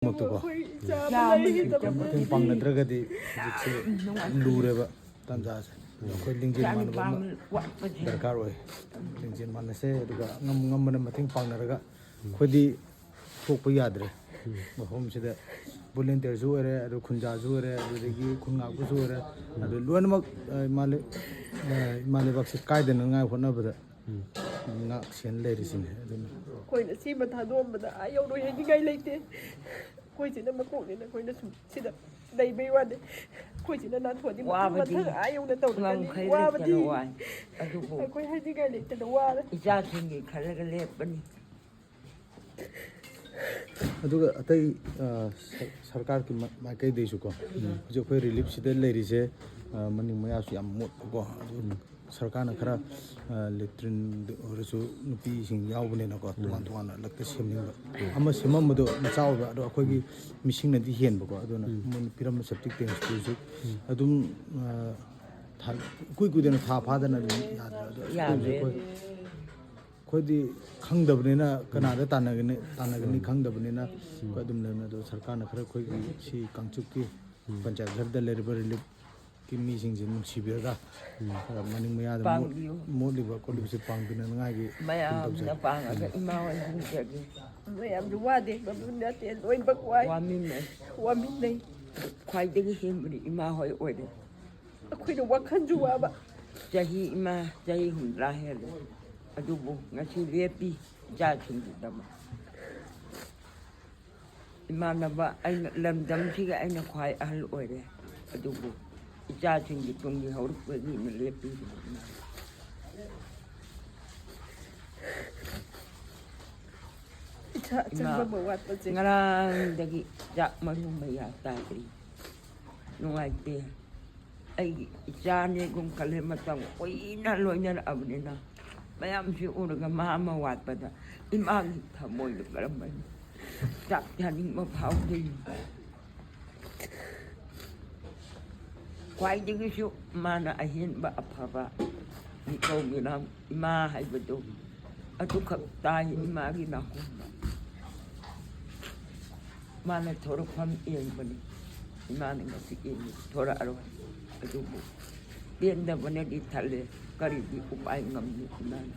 ꯃꯛꯇꯀꯣ ꯃꯇꯦꯡ ꯄꯥꯡꯅꯗ꯭ꯔꯒꯗꯤ ꯍꯧꯖꯤꯛꯁꯦ ꯂꯨꯔꯦꯕ ꯇꯥꯟꯖꯥꯁꯦ ꯑꯩꯈꯣꯏ ꯂꯤꯡꯖꯦꯜ ꯃꯥꯟꯅꯕ ꯑꯃ ꯗꯔꯀꯥꯔ ꯑꯣꯏ ꯂꯤꯡꯖꯦꯜ ꯃꯥꯟꯅꯁꯦ ꯑꯗꯨꯒ ꯉꯝꯕꯅ ꯃꯇꯦꯡ ꯄꯥꯡꯅꯔꯒ ꯑꯩꯈꯣꯏꯗꯤ ꯊꯣꯛꯄ ꯌꯥꯗ꯭ꯔꯦ ꯃꯐꯝꯁꯤꯗ ꯚꯣꯂꯨꯟꯇꯤꯌꯔꯁꯨ ꯑꯣꯏꯔꯦ ꯑꯗꯨ ꯈꯨꯟꯖꯥꯁꯨ ꯑꯣꯏꯔꯦ ꯑꯗꯨꯗꯒꯤ ꯈꯨꯟ ꯉꯥꯛꯄꯁꯨ ꯑꯣꯏꯔꯦ ꯑꯗꯨ ꯂꯣꯏꯅꯃꯛ ꯏꯃꯥ ꯂꯩꯕꯥꯛꯁꯦ ꯀꯥꯏꯗꯅꯉꯥꯏ ꯍꯣꯠꯅꯕꯗ ꯉꯥꯛ ꯁꯦꯟ ꯂꯩꯔꯤꯁꯤꯅꯦ ꯑꯗꯨꯅ ꯑꯩꯈꯣꯏꯅ ꯁꯤꯃ ꯊꯥꯗꯣꯛꯑꯝꯕꯗ ꯌꯧꯔꯣꯏ ꯍꯥꯏꯅꯤꯡꯉꯥꯏ ꯂꯩꯇꯦ ꯑꯩꯈꯣꯏꯁꯤꯅ ꯃꯀꯣꯛꯅꯤꯅ ꯑꯩꯈꯣꯏꯅ ꯁꯨꯝ ꯁꯤꯗ ꯂꯩꯕꯩ ꯋꯥꯅꯤ ꯑꯩꯈꯣꯏꯁꯤꯅ ꯅꯥꯟꯊꯣꯛꯑꯗꯤ ꯃꯊꯪ ꯌꯧꯅ ꯇꯧꯔꯛꯀꯅꯤ ꯋꯥꯕꯗꯤ ꯑꯩꯈꯣꯏ ꯍꯥꯏꯅꯤꯡꯉꯥꯏ ꯂꯩꯇꯅ ꯋꯥꯔꯦ ꯏꯆꯥꯁꯤꯡꯒꯤ ꯈꯜꯂꯒ ꯂꯦꯞꯄꯅꯤ ꯑꯗꯨꯒ ꯑꯇꯩ ꯁꯔꯀꯥꯔꯒꯤ ꯃꯥꯏꯀꯩꯗꯩꯁꯨꯀꯣ ꯍꯧꯖꯤꯛ ꯑꯩꯈꯣই ꯔꯤꯂꯤꯐꯁꯤꯗ ꯂꯩꯔꯤꯁꯦ ꯃꯅꯤꯡ ꯃꯌꯥꯁꯨ ꯌꯥꯝ ꯃꯣꯠꯄꯀꯣ ꯑꯗꯨ ꯁꯔꯀꯥꯔꯅ ꯈꯔ ꯂꯦꯇ꯭ꯔꯤꯟ ꯑꯣꯏꯔꯁꯨ ꯅꯨꯄꯤꯁꯤꯡ ꯌꯥꯎꯕꯅꯤꯅꯀꯣ ꯇꯣꯉꯥꯟ ꯇꯣꯉꯥꯟꯅ ꯂꯛꯇ ꯁꯦꯝꯅꯤꯡꯕ ꯑꯃ ꯁꯦꯝꯃꯝꯕꯗꯣ ꯃꯆꯥ ꯑꯣꯏꯕ ꯑꯗꯣ ꯑꯩꯈꯣꯏꯒꯤ ꯃꯤꯁꯤꯡꯅꯗꯤ ꯍꯦꯟꯕꯀꯣ ꯑꯗꯨꯅ ꯃꯣꯏꯅ ꯄꯤꯔꯝꯕ ꯁꯦꯞꯇꯤꯛ ꯇꯦꯡꯁꯇꯨꯁꯨ ꯑꯗꯨꯝ ꯏꯀꯨꯏ ꯀꯨꯏꯗꯅ ꯊꯥ ꯐꯥꯗꯅ ꯑꯗꯨꯝ ꯌꯥꯗ꯭ꯔꯦ ꯑꯗꯣ ꯑꯩꯈꯣꯏꯗꯤ ꯈꯪꯗꯕꯅꯤꯅ ꯀꯅꯥꯗ ꯇꯥꯟꯅꯒꯅꯤ ꯈꯪꯗꯕꯅꯤꯅ ꯑꯩꯈꯣই ꯑꯗꯨꯝ ꯂꯩꯕꯅꯤ ꯑꯗꯣ ꯁꯔꯀꯥꯔꯅ ꯈꯔ ꯑꯩꯈꯣꯏꯒꯤ ꯁꯤ ꯀꯥꯡꯆꯨꯞꯀꯤ ꯄꯟꯆꯥꯌꯠ ꯘꯔꯗ ꯂꯩꯔꯤꯕ ꯔꯤꯂꯤꯐꯀꯤ ꯃꯤꯁꯤꯡꯁꯦ ꯅꯨꯡꯁꯤꯕꯤꯔꯒ ꯃꯅꯤꯡ ꯃꯌꯥꯗ ꯃꯣꯠꯂꯤꯕ ꯈꯣꯠꯂꯤꯕꯁꯦ ꯄꯥꯡꯕꯤꯅꯉꯥꯏꯒꯤ ꯃꯌꯥꯝꯅ ꯄꯥꯡꯉꯒ ꯏꯃꯥ ꯍꯣꯏꯁꯤꯡꯁꯤꯒꯤ ꯃꯌꯥꯝꯁꯨ ꯋꯥꯗꯦ ꯃꯗꯨ ꯅꯠꯇꯦ ꯂꯣꯏꯅꯃꯛ ꯋꯥꯃꯤꯟꯅꯩ ꯈ꯭ꯋꯥꯏꯗꯒꯤ ꯍꯦꯟꯕꯗꯤ ꯏꯃꯥ ꯍꯣꯏ ꯑꯣꯏꯔꯦ ꯑꯩꯈꯣꯏꯅ ꯋꯥꯈꯜꯁꯨ ꯋꯥꯕ ꯏꯃꯥ ꯆꯍꯤ 60 ꯍꯦꯜꯂꯦ ꯑꯗꯨꯕꯨ ꯉꯁꯤ ꯂꯦꯞꯄꯤ ꯏꯆꯥꯁꯤꯡꯒꯤꯗꯃꯛ ꯏꯃꯥꯟꯅꯕ ꯑꯩꯅ ꯂꯝꯗꯝꯁꯤꯒ ꯑꯩꯅ ꯈ꯭ꯋꯥꯏ ꯑꯍꯜ ꯑꯣꯏꯔꯦ ꯑꯗꯨꯕꯨ ꯏꯆꯥꯁꯤꯡꯒꯤ ꯇꯨꯡꯒꯤ ꯍꯧꯔꯛꯄꯒꯤꯅ ꯂꯦꯞꯄꯤꯕꯅꯤ ꯉꯔꯥꯡꯗꯒꯤ ꯆꯥꯛ ꯃꯔꯨ ꯃꯌꯥ ꯇꯥꯗ꯭ꯔꯤ ꯅꯨꯡꯉꯥꯏꯇꯦ ꯑꯩꯒꯤ ꯏꯆꯥꯅꯦꯒꯨꯝ ꯈꯜꯂꯦ ꯃꯇꯝ ꯀꯨꯏꯅ ꯂꯣꯏꯅꯔꯛꯑꯕꯅꯤꯅ ꯃꯌꯥꯝꯁꯤ ꯎꯔꯒ ꯃꯥ ꯑꯃ ꯋꯥꯠꯄꯗ ꯏꯃꯥꯒꯤ ꯊꯃꯣꯏꯗ ꯀꯔꯝꯕꯅꯤ ꯆꯥꯛ ꯆꯥꯅꯤꯡꯕ ꯐꯥꯎꯗꯦ ꯈ꯭ꯋꯥꯏꯗꯒꯤꯁꯨ ꯃꯥꯅ ꯑꯍꯦꯟꯕ ꯑꯐꯕ ꯅꯤꯡꯊꯧꯒꯤꯔꯝ ꯏꯃꯥ ꯍꯥꯏꯕꯗꯨ ꯑꯗꯨꯈꯛ ꯇꯥꯏ ꯏꯃꯥꯒꯤ ꯅꯥꯀꯣꯡꯗ ꯃꯥꯅ ꯊꯣꯔꯛꯐꯝ ꯌꯦꯡꯕꯅꯤ ꯏꯃꯥꯅ ꯉꯁꯤ ꯌꯦꯡꯉꯤ ꯊꯣꯔꯛꯑꯔꯣꯏ ꯑꯗꯨꯕꯨ ꯄꯦꯟꯗꯕꯅꯗꯤ ꯊꯜꯂꯦ ꯀꯔꯤꯗꯤ ꯎꯄꯥꯏ ꯉꯝꯅꯤ ꯏꯃꯥꯅ